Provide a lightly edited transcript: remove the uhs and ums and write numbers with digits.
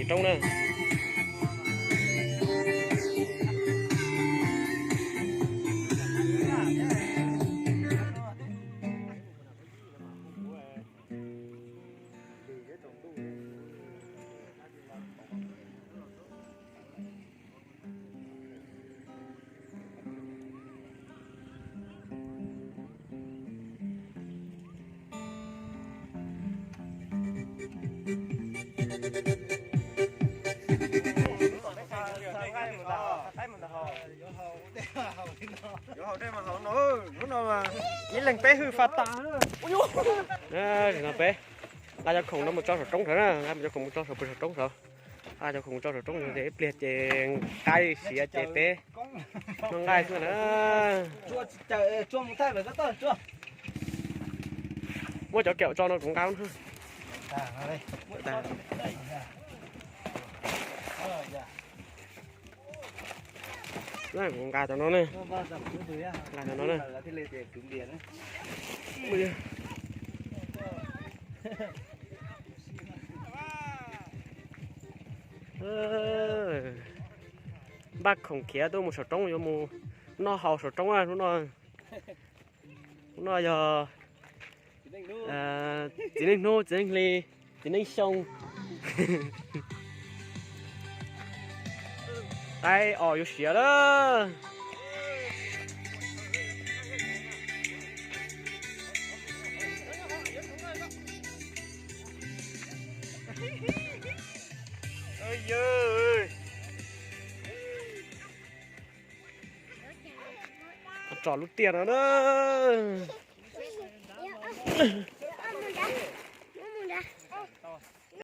chỉ trông nè. Những lần bé hư phạt ta nữa. Thì là bé. Ai cho khủng nó một cho sổ trống thế nè, ai cho khủng một cho sổ trống thôi. Ai cho khủng cho sổ trống để liệt chè cay xía chè bé. Nó ngay xuống nữa. Chua một tay phải rất to, chua. Mua cho kẹo cho nó cũng cao hơn. Đây. Này cũng gà cho nó này. Gà cho nó này. Bác không kia tôi một sợi trống vô mu nó hậu sợi trống à nó giờ chỉ nên nô chỉ nên ly chỉ nên sông đây ở vô xía đó ơi giời trò lúc tiền rồi đó